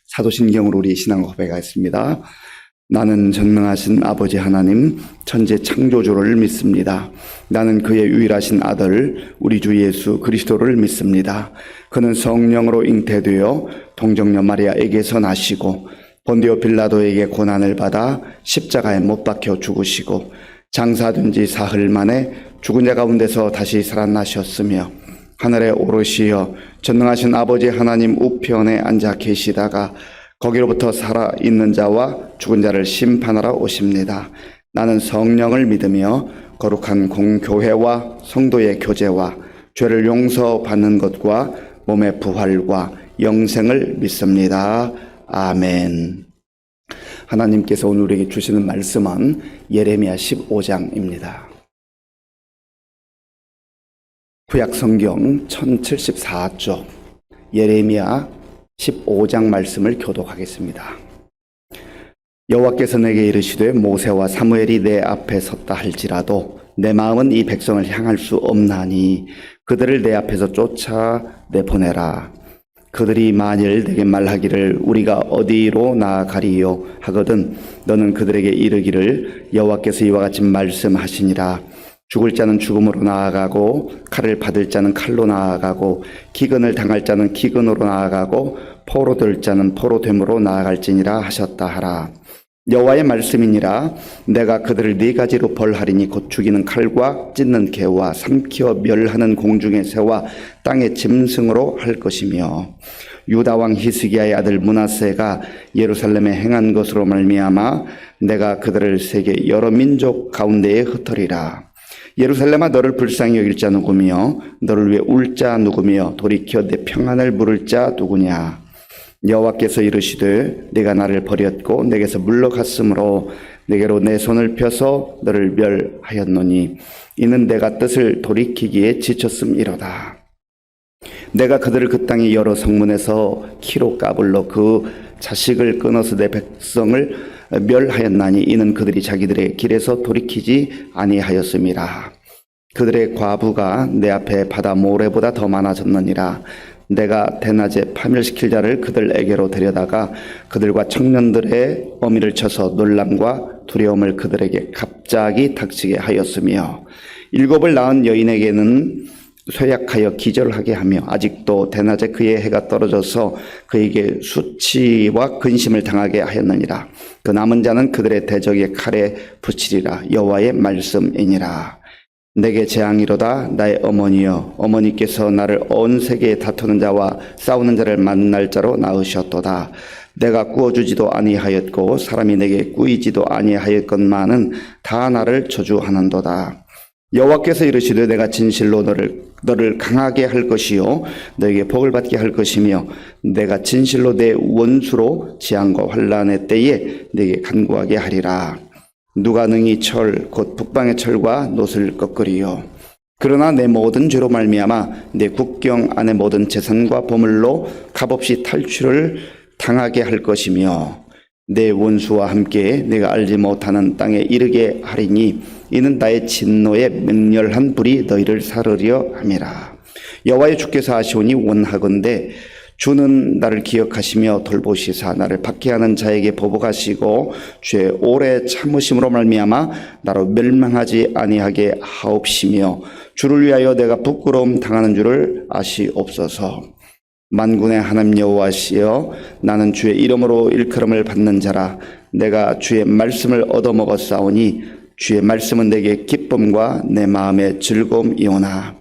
사도신경으로 우리 신앙 고백하겠습니다. 나는 전능하신 아버지 하나님 천지 창조주를 믿습니다. 나는 그의 유일하신 아들 우리 주 예수 그리스도를 믿습니다. 그는 성령으로 잉태되어 동정녀 마리아에게서 나시고 본디오 빌라도에게 고난을 받아 십자가에 못 박혀 죽으시고 장사된 지 사흘 만에 죽은 자 가운데서 다시 살아나셨으며 하늘에 오르시어 전능하신 아버지 하나님 우편에 앉아 계시다가 거기로부터 살아있는 자와 죽은 자를 심판하러 오십니다. 나는 성령을 믿으며 거룩한 공교회와 성도의 교제와 죄를 용서받는 것과 몸의 부활과 영생을 믿습니다. 아멘. 하나님께서 오늘 우리에게 주시는 말씀은 예레미야 15장입니다. 구약성경 1074쪽 예레미야 15장 말씀을 교독하겠습니다. 여호와께서 내게 이르시되 모세와 사무엘이 내 앞에 섰다 할지라도 내 마음은 이 백성을 향할 수 없나니 그들을 내 앞에서 쫓아내보내라. 그들이 만일 내게 말하기를 우리가 어디로 나아가리요 하거든 너는 그들에게 이르기를 여호와께서 이와 같이 말씀하시니라. 죽을 자는 죽음으로 나아가고 칼을 받을 자는 칼로 나아가고 기근을 당할 자는 기근으로 나아가고 포로될 자는 포로됨으로 나아갈지니라 하셨다 하라. 여호와의 말씀이니라. 내가 그들을 네 가지로 벌하리니 곧 죽이는 칼과 찢는 개와 삼키어 멸하는 공중의 새와 땅의 짐승으로 할 것이며 유다 왕 히스기야의 아들 므낫세가 예루살렘에 행한 것으로 말미암아 내가 그들을 세계 여러 민족 가운데에 흩으리라. 예루살렘아 너를 불쌍히 여길 자 누구며 너를 위해 울 자 누구며 돌이켜 내 평안을 물을 자 누구냐. 여호와께서 이르시되 네가 나를 버렸고 내게서 물러갔으므로 내게로 내 손을 펴서 너를 멸하였노니 이는 내가 뜻을 돌이키기에 지쳤음이로다. 내가 그들을 그 땅의 여러 성문에서 키로 까불러 그 자식을 끊어서 내 백성을 멸하였나니 이는 그들이 자기들의 길에서 돌이키지 아니하였음이라. 그들의 과부가 내 앞에 바다 모래보다 더 많아졌느니라. 내가 대낮에 파멸시킬 자를 그들에게로 데려다가 그들과 청년들의 어미를 쳐서 놀람과 두려움을 그들에게 갑자기 닥치게 하였으며 일곱을 낳은 여인에게는 쇠약하여 기절하게 하며 아직도 대낮에 그의 해가 떨어져서 그에게 수치와 근심을 당하게 하였느니라. 그 남은 자는 그들의 대적의 칼에 붙이리라. 여호와의 말씀이니라. 내게 재앙이로다. 나의 어머니여 어머니께서 나를 온 세계에 다투는 자와 싸우는 자를 만날 자로 낳으셨도다. 내가 꾸어주지도 아니하였고 사람이 내게 꾸이지도 아니하였건만은 다 나를 저주하는도다. 여호와께서 이르시되 내가 진실로 너를 강하게 할 것이요 너에게 복을 받게 할 것이며 내가 진실로 내 원수로 재앙과 환난의 때에 내게 간구하게 하리라. 누가 능히 철 곧 북방의 철과 놋을 꺾으리요. 그러나 내 모든 죄로 말미암아 내 국경 안의 모든 재산과 보물로 값없이 탈취를 당하게 할 것이며 내 원수와 함께 내가 알지 못하는 땅에 이르게 하리니 이는 나의 진노의 맹렬한 불이 너희를 사르려 함이라. 여호와의 주께서 하시오니 원하건대 주는 나를 기억하시며 돌보시사 나를 박해하는 자에게 보복하시고 주의 오래 참으심으로 말미암아 나로 멸망하지 아니하게 하옵시며 주를 위하여 내가 부끄러움 당하는 줄을 아시옵소서. 만군의 하나님 여호와시여 나는 주의 이름으로 일컬음을 받는 자라. 내가 주의 말씀을 얻어먹었사오니 주의 말씀은 내게 기쁨과 내 마음의 즐거움이오나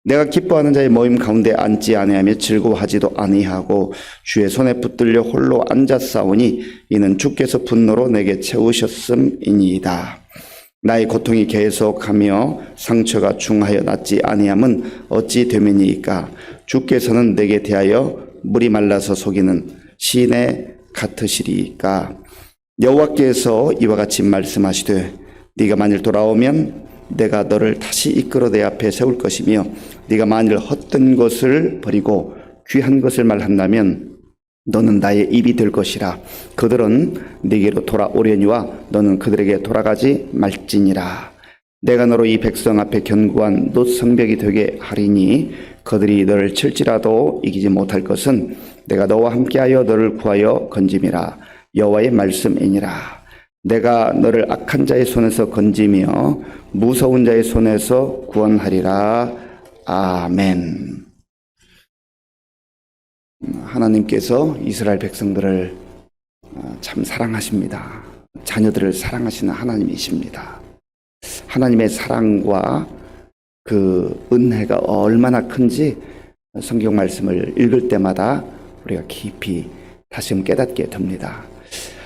내가 기뻐하는 자의 모임 가운데 앉지 아니하며 즐거워하지도 아니하고 주의 손에 붙들려 홀로 앉았사오니 이는 주께서 분노로 내게 채우셨음이니이다. 나의 고통이 계속하며 상처가 중하여 낫지 아니함은 어찌 되매니이까. 주께서는 내게 대하여 물이 말라서 속이는 시내 같으시리이까. 여호와께서 이와 같이 말씀하시되 네가 만일 돌아오면 내가 너를 다시 이끌어 내 앞에 세울 것이며 네가 만일 헛된 것을 버리고 귀한 것을 말한다면 너는 나의 입이 될 것이라. 그들은 네게로 돌아오려니와 너는 그들에게 돌아가지 말지니라. 내가 너로 이 백성 앞에 견고한 놋성벽이 되게 하리니 그들이 너를 칠지라도 이기지 못할 것은 내가 너와 함께하여 너를 구하여 건짐이라. 여호와의 말씀이니라. 내가 너를 악한 자의 손에서 건지며 무서운 자의 손에서 구원하리라. 아멘. 하나님께서 이스라엘 백성들을 참 사랑하십니다. 자녀들을 사랑하시는 하나님이십니다. 하나님의 사랑과 그 은혜가 얼마나 큰지 성경 말씀을 읽을 때마다 우리가 깊이 다시금 깨닫게 됩니다.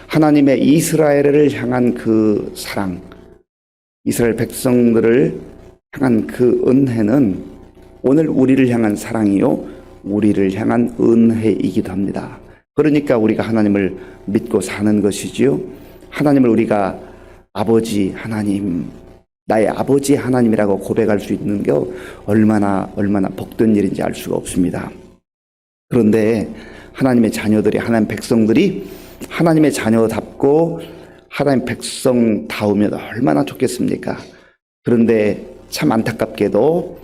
하나님의 이스라엘을 향한 그 사랑, 이스라엘 백성들을 향한 그 은혜는 오늘 우리를 향한 사랑이요, 우리를 향한 은혜이기도 합니다. 그러니까 우리가 하나님을 믿고 사는 것이지요. 하나님을 우리가 아버지 하나님, 나의 아버지 하나님이라고 고백할 수 있는 게 얼마나 복된 일인지 알 수가 없습니다. 그런데 하나님의 자녀들이, 하나님 백성들이 하나님의 자녀답고 하나님 백성다우면 얼마나 좋겠습니까? 그런데 참 안타깝게도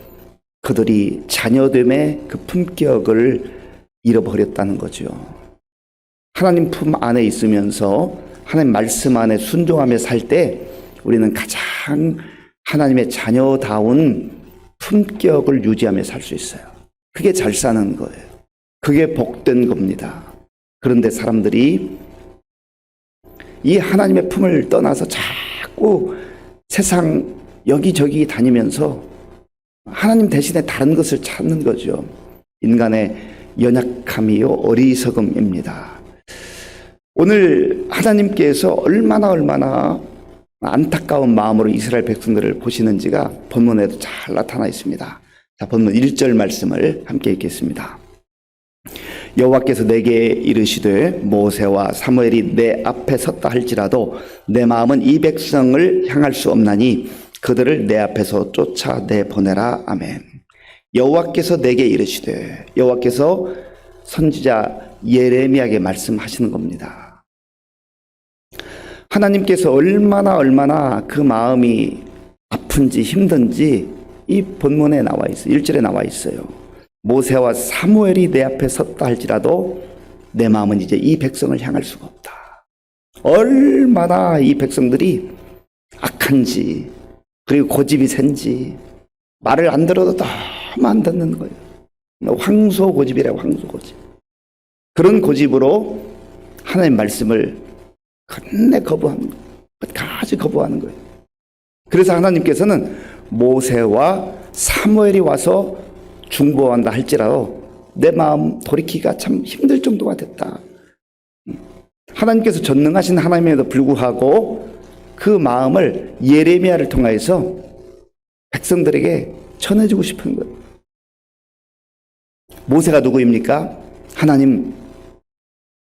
그들이 자녀됨의 그 품격을 잃어버렸다는 거죠. 하나님 품 안에 있으면서 하나님 말씀 안에 순종하며 살 때 우리는 가장 하나님의 자녀다운 품격을 유지하며 살 수 있어요. 그게 잘 사는 거예요. 그게 복된 겁니다. 그런데 사람들이 이 하나님의 품을 떠나서 자꾸 세상 여기저기 다니면서 하나님 대신에 다른 것을 찾는 거죠. 인간의 연약함이요, 어리석음입니다. 오늘 하나님께서 얼마나 안타까운 마음으로 이스라엘 백성들을 보시는지가 본문에도 잘 나타나 있습니다. 자, 본문 1절 말씀을 함께 읽겠습니다. 여호와께서 내게 이르시되 모세와 사무엘이 내 앞에 섰다 할지라도 내 마음은 이 백성을 향할 수 없나니 그들을 내 앞에서 쫓아내 보내라. 아멘. 여호와께서 내게 이르시되, 여호와께서 선지자 예레미야에게 말씀하시는 겁니다. 하나님께서 얼마나 그 마음이 아픈지 힘든지 이 본문에 나와 있어요. 1절에 나와 있어요. 모세와 사무엘이 내 앞에 섰다 할지라도 내 마음은 이제 이 백성을 향할 수가 없다. 얼마나 이 백성들이 악한지, 그리고 고집이 센지, 말을 안 들어도 너무 안 듣는 거예요. 황소 고집이래요. 황소 고집. 그런 고집으로 하나님 말씀을 끝내 거부하는 거예요. 끝까지 거부하는 거예요. 그래서 하나님께서는 모세와 사무엘이 와서 중보한다 할지라도 내 마음 돌이키기가 참 힘들 정도가 됐다. 하나님께서 전능하신 하나님에도 불구하고 그 마음을 예레미야를 통하여서 백성들에게 전해주고 싶은 거예요. 모세가 누구입니까? 하나님,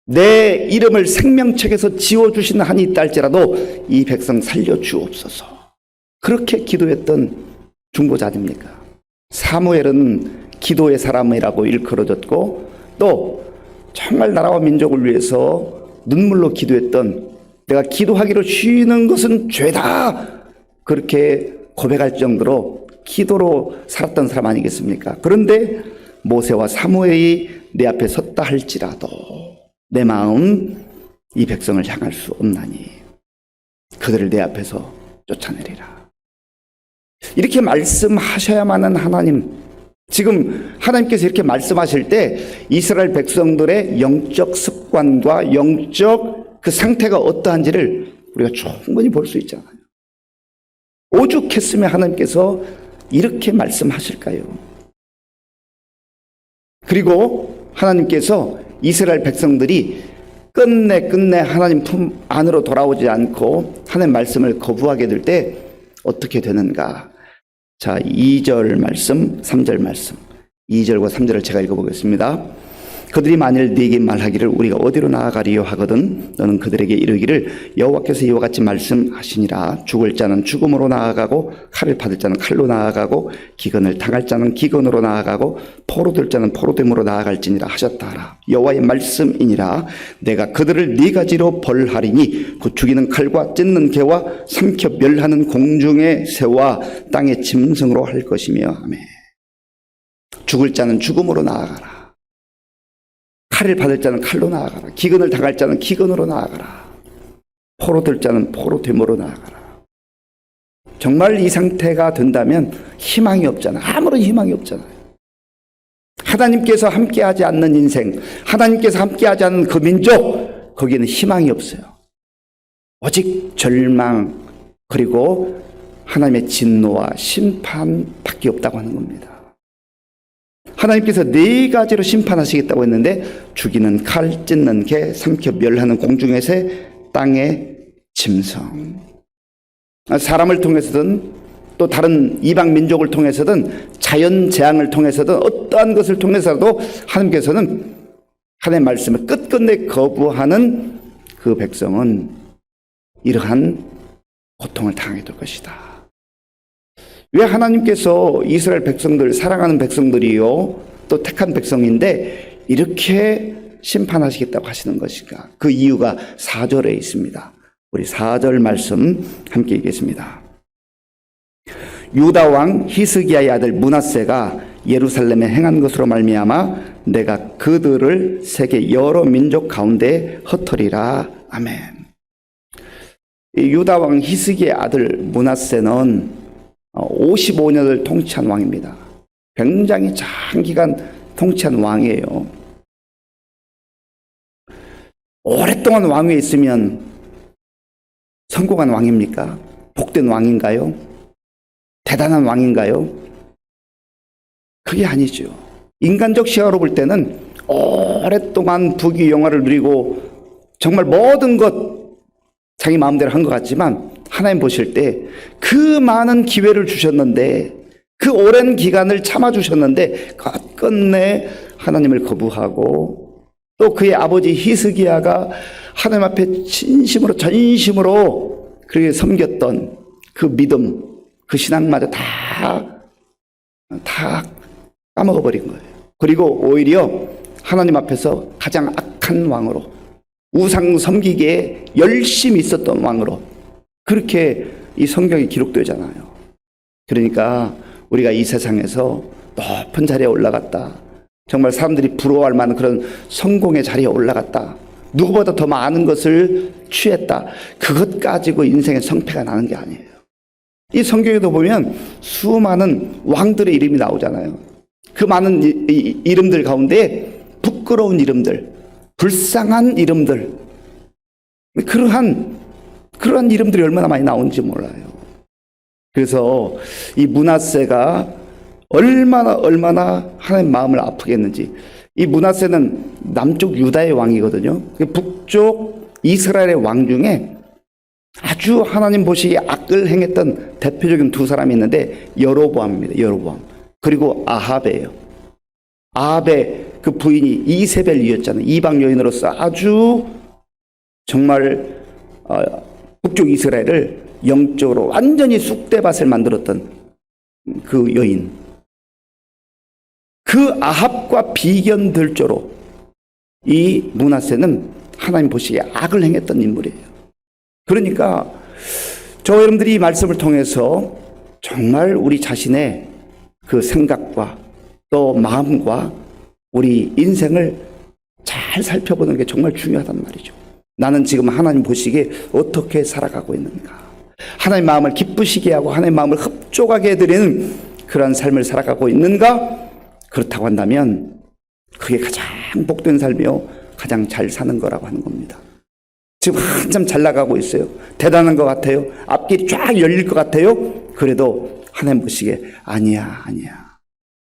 내 이름을 생명책에서 지워주시는 한이 있다 할지라도 이 백성 살려주옵소서. 그렇게 기도했던 중보자 아닙니까? 사무엘은 기도의 사람이라고 일컬어졌고, 또 정말 나라와 민족을 위해서 눈물로 기도했던, 내가 기도하기로 쉬는 것은 죄다, 그렇게 고백할 정도로 기도로 살았던 사람 아니겠습니까? 그런데 모세와 사무엘이 내 앞에 섰다 할지라도 내 마음 이 백성을 향할 수 없나니 그들을 내 앞에서 쫓아내리라. 이렇게 말씀하셔야만 하는 하나님, 지금 하나님께서 이렇게 말씀하실 때 이스라엘 백성들의 영적 습관과 영적 그 상태가 어떠한지를 우리가 충분히 볼 수 있잖아요. 오죽했으면 하나님께서 이렇게 말씀하실까요? 그리고 하나님께서 이스라엘 백성들이 끝내 하나님 품 안으로 돌아오지 않고 하나님 말씀을 거부하게 될 때 어떻게 되는가? 자, 2절 말씀, 3절 말씀. 2절과 3절을 제가 읽어보겠습니다. 그들이 만일 네게 말하기를 우리가 어디로 나아가리요 하거든 너는 그들에게 이르기를 여호와께서 이와 같이 말씀하시니라. 죽을 자는 죽음으로 나아가고 칼을 받을 자는 칼로 나아가고 기근을 당할 자는 기근으로 나아가고 포로될 자는 포로됨으로 나아갈지니라 하셨다 하라. 여호와의 말씀이니라. 내가 그들을 네 가지로 벌하리니 곧 죽이는 칼과 찢는 개와 삼켜 멸하는 공중의 새와 땅의 짐승으로 할 것이며. 아멘. 죽을 자는 죽음으로 나아가라. 칼을 받을 자는 칼로 나아가라. 기근을 당할 자는 기근으로 나아가라. 포로 될 자는 포로 됨으로 나아가라. 정말 이 상태가 된다면 희망이 없잖아요. 아무런 희망이 없잖아요. 하나님께서 함께하지 않는 인생, 하나님께서 함께하지 않는 그 민족, 거기에는 희망이 없어요. 오직 절망, 그리고 하나님의 진노와 심판밖에 없다고 하는 겁니다. 하나님께서 4가지로 심판하시겠다고 했는데, 죽이는 칼, 찢는 개, 삼켜 멸하는 공중의 새, 땅의 짐승. 사람을 통해서든 또 다른 이방 민족을 통해서든 자연 재앙을 통해서든 어떠한 것을 통해서도 하나님께서는 하나님의 말씀을 끝끝내 거부하는 그 백성은 이러한 고통을 당하게 될 것이다. 왜 하나님께서 이스라엘 백성들, 사랑하는 백성들이요 또 택한 백성인데 이렇게 심판하시겠다고 하시는 것인가? 그 이유가 4절에 있습니다. 우리 4절 말씀 함께 읽겠습니다. 유다 왕 히스기야의 아들 므낫세가 예루살렘에 행한 것으로 말미암아 내가 그들을 세계 여러 민족 가운데 흩으리라. 아멘. 이 유다 왕 히스기야의 아들 므낫세는 55년을 통치한 왕입니다. 굉장히 장기간 통치한 왕이에요. 오랫동안 왕위에 있으면 성공한 왕입니까? 복된 왕인가요? 대단한 왕인가요? 그게 아니죠. 인간적 시각으로 볼 때는 오랫동안 부귀영화를 누리고 정말 모든 것 자기 마음대로 한 것 같지만 하나님 보실 때 그 많은 기회를 주셨는데 그 오랜 기간을 참아주셨는데 끝끝내 하나님을 거부하고 또 그의 아버지 히스기야가 하나님 앞에 진심으로 전심으로 그렇게 섬겼던 그 믿음, 그 신앙마저 다 까먹어버린 거예요. 그리고 오히려 하나님 앞에서 가장 악한 왕으로, 우상 섬기기에 열심히 있었던 왕으로 그렇게 이 성경이 기록되잖아요. 그러니까 우리가 이 세상에서 높은 자리에 올라갔다, 정말 사람들이 부러워할 만한 그런 성공의 자리에 올라갔다, 누구보다 더 많은 것을 취했다, 그것 가지고 인생의 성패가 나는 게 아니에요. 이 성경에도 보면 수많은 왕들의 이름이 나오잖아요. 그 많은 이름들 가운데 부끄러운 이름들, 불쌍한 이름들, 그러한 이름들이 얼마나 많이 나오는지 몰라요. 그래서 이 므낫세가 얼마나 하나님 마음을 아프게 했는지. 이 므낫세는 남쪽 유다의 왕이거든요. 북쪽 이스라엘의 왕 중에 아주 하나님 보시기에 악을 행했던 대표적인 2사람이 있는데 여로보암입니다. 여로보암. 그리고 아합이에요. 아합의 그 부인이 이세벨이었잖아요. 이방 여인으로서 아주 정말 북쪽 이스라엘을 영적으로 완전히 쑥대밭을 만들었던 그 여인. 그 아합과 비견될 조로 이 므낫세는 하나님 보시기에 악을 행했던 인물이에요. 그러니까 저 여러분들이 이 말씀을 통해서 정말 우리 자신의 그 생각과 또 마음과 우리 인생을 잘 살펴보는 게 정말 중요하단 말이죠. 나는 지금 하나님 보시기에 어떻게 살아가고 있는가? 하나님 마음을 기쁘시게 하고 하나님 마음을 흡족하게 해드리는 그런 삶을 살아가고 있는가? 그렇다고 한다면 그게 가장 복된 삶이요, 가장 잘 사는 거라고 하는 겁니다. 지금 한참 잘 나가고 있어요. 대단한 것 같아요. 앞길이 쫙 열릴 것 같아요. 그래도 하나님 보시기에 아니야.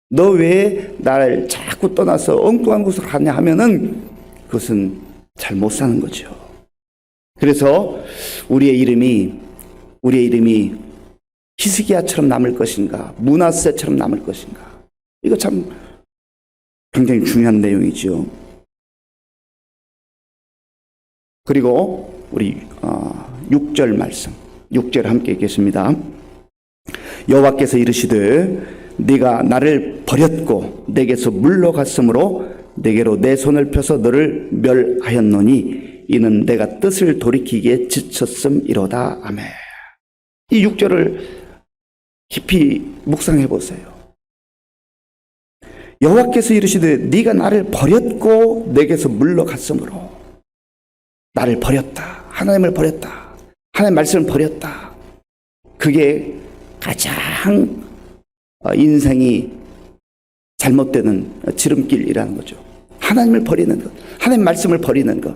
너 왜 나를 자꾸 떠나서 엉뚱한 곳으로 가냐 하면은 그것은 잘 못 사는 거죠. 그래서 우리의 이름이 히스기야처럼 남을 것인가, 므낫세처럼 남을 것인가, 이거 참 굉장히 중요한 내용이죠. 그리고 우리 6절 말씀, 6절 함께 읽겠습니다. 여호와께서 이르시되 네가 나를 버렸고 내게서 물러갔으므로 내게로 내 손을 펴서 너를 멸하였노니 이는 내가 뜻을 돌이키기에 지쳤음이로다. 아멘. 이 6절을 깊이 묵상해 보세요. 여호와께서 이르시되 네가 나를 버렸고 내게서 물러갔으므로 나를 버렸다. 하나님을 버렸다. 하나님 말씀을 버렸다. 그게 가장 인생이 잘못되는 지름길이라는 거죠. 하나님을 버리는 것, 하나님 말씀을 버리는 것.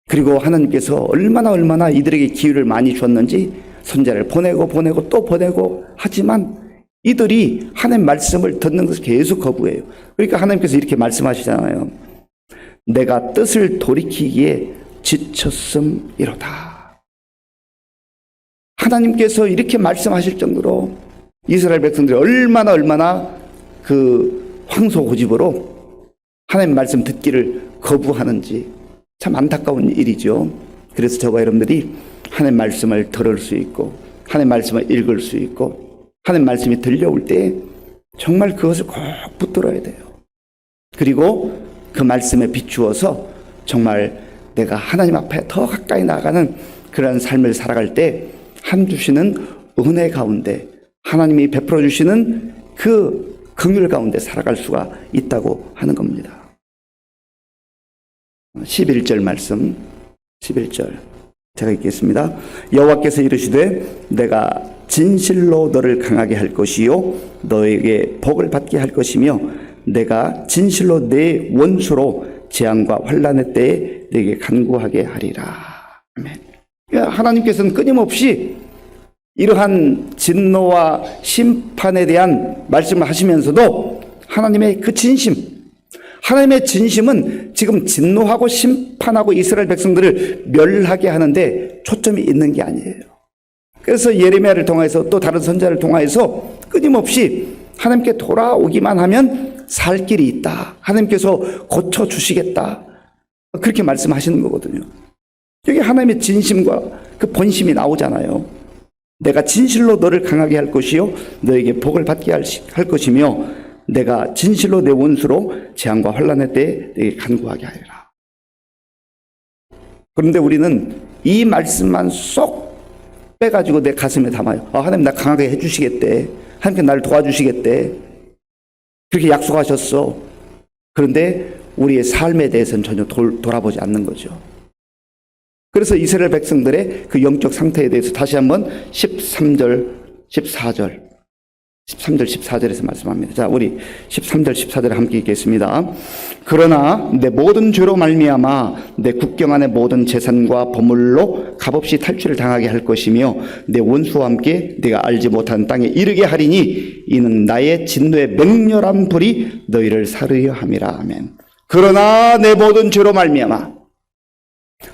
그리고 하나님께서 얼마나 이들에게 기회를 많이 줬는지 선지자를 보내고 또 보내고 하지만 이들이 하나님 말씀을 듣는 것을 계속 거부해요. 그러니까 하나님께서 이렇게 말씀하시잖아요. 내가 뜻을 돌이키기에 지쳤음이로다. 하나님께서 이렇게 말씀하실 정도로 이스라엘 백성들이 얼마나 그 황소고집으로 하나님 말씀 듣기를 거부하는지 참 안타까운 일이죠. 그래서 저와 여러분들이 하나님 말씀을 들을 수 있고 하나님 말씀을 읽을 수 있고 하나님 말씀이 들려올 때 정말 그것을 꼭 붙들어야 돼요. 그리고 그 말씀에 비추어서 정말 내가 하나님 앞에 더 가까이 나아가는 그런 삶을 살아갈 때 한 주시는 은혜 가운데 하나님이 베풀어 주시는 그 긍휼 가운데 살아갈 수가 있다고 하는 겁니다. 11절 말씀, 11절 제가 읽겠습니다. 여호와께서 이르시되 내가 진실로 너를 강하게 할 것이요 너에게 복을 받게 할 것이며 내가 진실로 내 원수로 재앙과 환난의 때에 내게 간구하게 하리라. 아멘. 하나님께서는 끊임없이 이러한 진노와 심판에 대한 말씀을 하시면서도 하나님의 그 진심, 하나님의 진심은 지금 진노하고 심판하고 이스라엘 백성들을 멸하게 하는데 초점이 있는 게 아니에요. 그래서 예레미야를 통해서 또 다른 선지자를 통해서 끊임없이 하나님께 돌아오기만 하면 살 길이 있다. 하나님께서 고쳐주시겠다. 그렇게 말씀하시는 거거든요. 여기 하나님의 진심과 그 본심이 나오잖아요. 내가 진실로 너를 강하게 할 것이요 너에게 복을 받게 할 것이며 내가 진실로 내 원수로 재앙과 환난의 때에 내게 간구하게 하리라. 그런데 우리는 이 말씀만 쏙 빼가지고 내 가슴에 담아요. 하나님 나 강하게 해주시겠대. 하나님께 나를 도와주시겠대. 그렇게 약속하셨어. 그런데 우리의 삶에 대해서는 전혀 돌아보지 않는 거죠. 그래서 이스라엘 백성들의 그 영적 상태에 대해서 다시 한번 13절, 14절에서 말씀합니다. 자, 우리 13절, 14절에 함께 읽겠습니다. 그러나 내 모든 죄로 말미암아 내 국경 안의 모든 재산과 보물로 값없이 탈취를 당하게 할 것이며 내 원수와 함께 네가 알지 못한 땅에 이르게 하리니 이는 나의 진노의 맹렬한 불이 너희를 사르려 함이라. 아멘. 그러나 내 모든 죄로 말미암아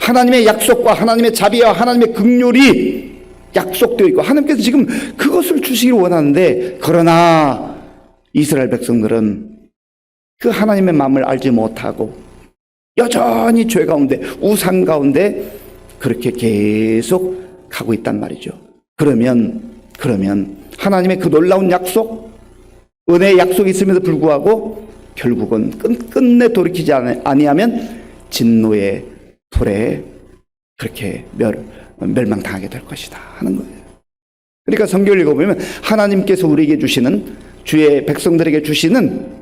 하나님의 약속과 하나님의 자비와 하나님의 긍휼이 약속되어 있고 하나님께서 지금 그것을 주시기를 원하는데 그러나 이스라엘 백성들은 그 하나님의 마음을 알지 못하고 여전히 죄 가운데 우상 가운데 그렇게 계속 가고 있단 말이죠. 그러면 하나님의 그 놀라운 약속, 은혜의 약속이 있음에도 불구하고 결국은 끝내 돌이키지 아니하면 진노의 불에 그렇게 멸망당하게 될 것이다 하는 거예요. 그러니까 성경을 읽어보면 하나님께서 우리에게 주시는 주의 백성들에게 주시는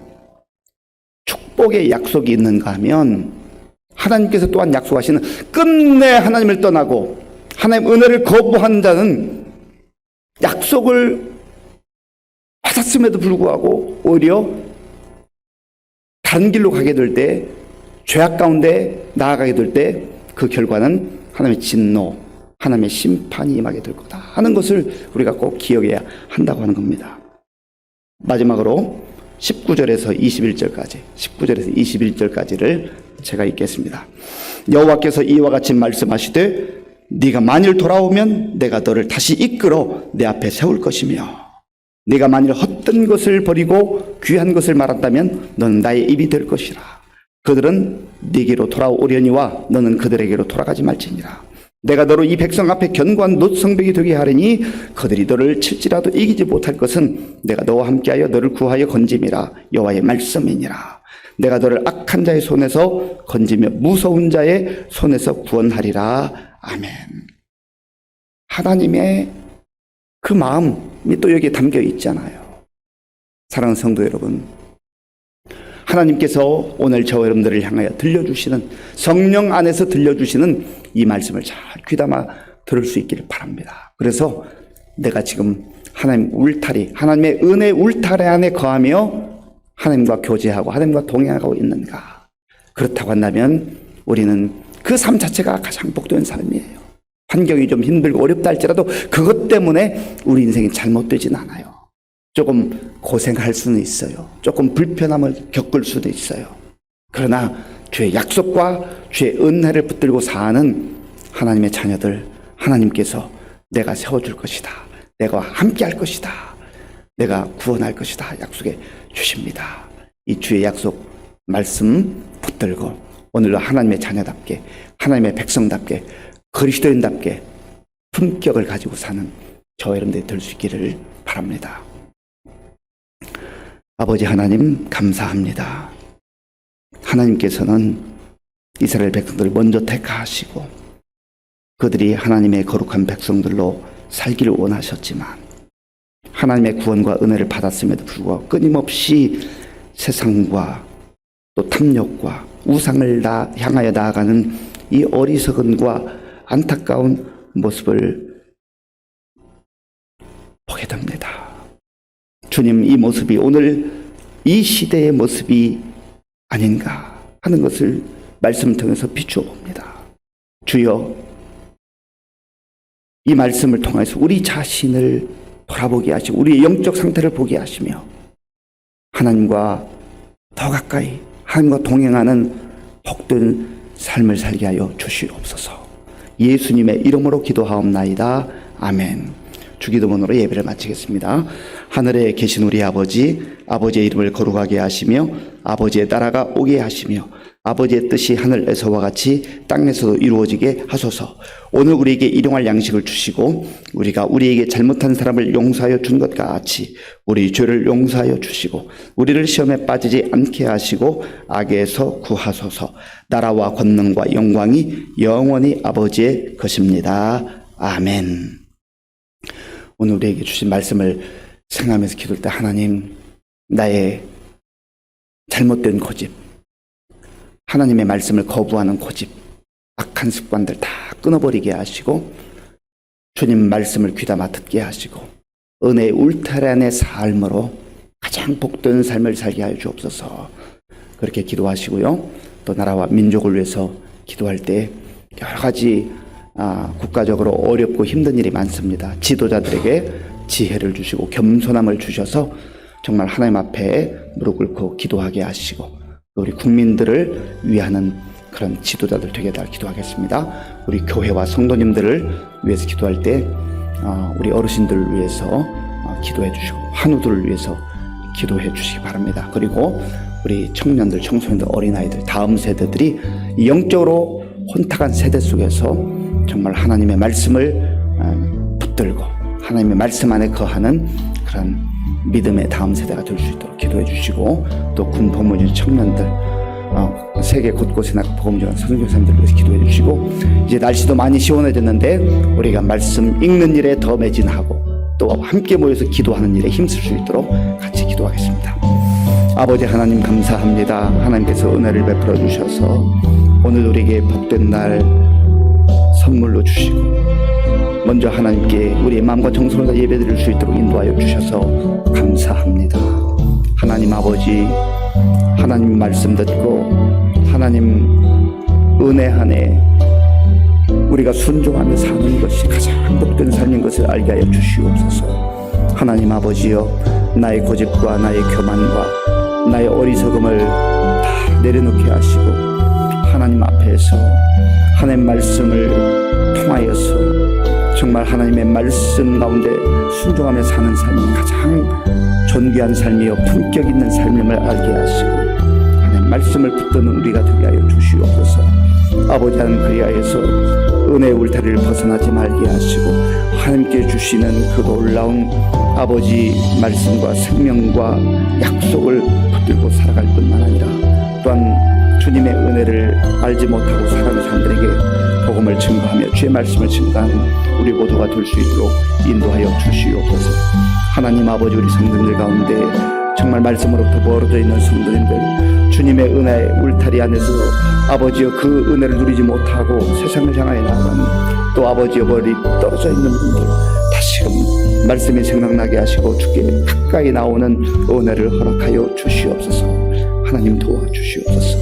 축복의 약속이 있는가 하면 하나님께서 또한 약속하시는 끝내 하나님을 떠나고 하나님 은혜를 거부한 자는 약속을 받았음에도 불구하고 오히려 다른 길로 가게 될 때 죄악 가운데 나아가게 될 때 그 결과는 하나님의 진노, 하나님의 심판이 임하게 될 거다 하는 것을 우리가 꼭 기억해야 한다고 하는 겁니다. 마지막으로 19절에서 21절까지를 제가 읽겠습니다. 여호와께서 이와 같이 말씀하시되 네가 만일 돌아오면 내가 너를 다시 이끌어 내 앞에 세울 것이며 네가 만일 헛된 것을 버리고 귀한 것을 말한다면 너는 나의 입이 될 것이라. 그들은 네게로 돌아오려니와 너는 그들에게로 돌아가지 말지니라. 내가 너로 이 백성 앞에 견고한 놋성벽이 되게 하리니 그들이 너를 칠지라도 이기지 못할 것은 내가 너와 함께하여 너를 구하여 건짐이라. 여호와의 말씀이니라. 내가 너를 악한 자의 손에서 건지며 무서운 자의 손에서 구원하리라. 아멘. 하나님의 그 마음이 또 여기에 담겨 있잖아요. 사랑하는 성도 여러분, 하나님께서 오늘 저와 여러분들을 향하여 들려주시는, 성령 안에서 들려주시는 이 말씀을 잘 귀담아 들을 수 있기를 바랍니다. 그래서 내가 지금 하나님 울타리, 하나님의 은혜 울타리 안에 거하며 하나님과 교제하고 하나님과 동행하고 있는가? 그렇다고 한다면 우리는 그 삶 자체가 가장 복된 삶이에요. 환경이 좀 힘들고 어렵다 할지라도 그것 때문에 우리 인생이 잘못되진 않아요. 조금 고생할 수는 있어요. 조금 불편함을 겪을 수도 있어요. 그러나 주의 약속과 주의 은혜를 붙들고 사는 하나님의 자녀들, 하나님께서 내가 세워줄 것이다, 내가 함께 할 것이다, 내가 구원할 것이다 약속해 주십니다. 이 주의 약속 말씀 붙들고 오늘도 하나님의 자녀답게, 하나님의 백성답게, 그리스도인답게 품격을 가지고 사는 저와 여러분들이 될 수 있기를 바랍니다. 아버지 하나님 감사합니다. 하나님께서는 이스라엘 백성들을 먼저 택하시고 그들이 하나님의 거룩한 백성들로 살기를 원하셨지만 하나님의 구원과 은혜를 받았음에도 불구하고 끊임없이 세상과 또 탐욕과 우상을 향하여 나아가는 이 어리석음과 안타까운 모습을 보게 됩니다. 주님, 이 모습이 오늘 이 시대의 모습이 아닌가 하는 것을 말씀을 통해서 비추어 봅니다. 주여, 이 말씀을 통해서 우리 자신을 돌아보게 하시고 우리의 영적 상태를 보게 하시며 하나님과 더 가까이 하나님과 동행하는 복된 삶을 살게 하여 주시옵소서. 예수님의 이름으로 기도하옵나이다. 아멘. 주기도문으로 예배를 마치겠습니다. 하늘에 계신 우리 아버지, 아버지의 이름을 거룩하게 하시며 아버지의 나라가 오게 하시며 아버지의 뜻이 하늘에서와 같이 땅에서도 이루어지게 하소서. 오늘 우리에게 일용할 양식을 주시고 우리가 우리에게 잘못한 사람을 용서하여 준 것 같이 우리 죄를 용서하여 주시고 우리를 시험에 빠지지 않게 하시고 악에서 구하소서. 나라와 권능과 영광이 영원히 아버지의 것입니다. 아멘. 오늘 우리에게 주신 말씀을 생각하면서 기도할 때 하나님, 나의 잘못된 고집, 하나님의 말씀을 거부하는 고집, 악한 습관들 다 끊어버리게 하시고 주님 말씀을 귀담아 듣게 하시고 은혜의 울타리 안의 삶으로 가장 복된 삶을 살게 하여 주옵소서. 그렇게 기도하시고요. 또 나라와 민족을 위해서 기도할 때 여러 가지 국가적으로 어렵고 힘든 일이 많습니다. 지도자들에게 지혜를 주시고 겸손함을 주셔서 정말 하나님 앞에 무릎 꿇고 기도하게 하시고 우리 국민들을 위하는 그런 지도자들 되게 달 기도하겠습니다. 우리 교회와 성도님들을 위해서 기도할 때 우리 어르신들을 위해서 기도해 주시고 환우들을 위해서 기도해 주시기 바랍니다. 그리고 우리 청년들, 청소년들, 어린아이들, 다음 세대들이 영적으로 혼탁한 세대 속에서 정말 하나님의 말씀을 붙들고 하나님의 말씀 안에 거하는 그런 믿음의 다음 세대가 될 수 있도록 기도해 주시고 또 군 복무진 청년들 세계 곳곳에 나가 복음 전하는 선교사님들 위해서 기도해 주시고 이제 날씨도 많이 시원해졌는데 우리가 말씀 읽는 일에 더 매진하고 또 함께 모여서 기도하는 일에 힘쓸 수 있도록 같이 기도하겠습니다. 아버지 하나님 감사합니다. 하나님께서 은혜를 베풀어 주셔서 오늘 우리에게 복된 날 선물로 주시고 먼저 하나님께 우리의 마음과 정성을 다 예배드릴 수 있도록 인도하여 주셔서 감사합니다. 하나님 아버지, 하나님 말씀 듣고 하나님 은혜 안에 우리가 순종하며 사는 것이 가장 복된 삶인 것을 알게 하여 주시옵소서. 하나님 아버지여, 나의 고집과 나의 교만과 나의 어리석음을 다 내려놓게 하시고 하나님 앞에서 하나님 말씀을 통하여서 정말 하나님의 말씀 가운데 순종하며 사는 삶이 가장 존귀한 삶이요 품격 있는 삶임을 알게 하시고 하나님 말씀을 붙드는 우리가 되게 하여 주시옵소서. 아버지 하나님 그리하여서 은혜의 울타리를 벗어나지 말게 하시고 하나님께 주시는 그 놀라운 아버지 말씀과 생명과 약속을 붙들고 살아갈 뿐만 아니라 또한 주님의 은혜를 알지 못하고 살아가는 사람들에게 복음을 증거하며 주의 말씀을 증거하는 우리 모두가 될 수 있도록 인도하여 주시옵소서. 하나님 아버지, 우리 성도들 가운데 정말 말씀으로부터 멀어져 있는 성도님들, 주님의 은혜의 울타리 안에서 아버지여 그 은혜를 누리지 못하고 세상을 향하여 나아가는, 또 아버지여 멀리 떨어져 있는 분들 다시금 말씀이 생각나게 하시고 주께 가까이 나오는 은혜를 허락하여 주시옵소서. 하나님 도와주시옵소서.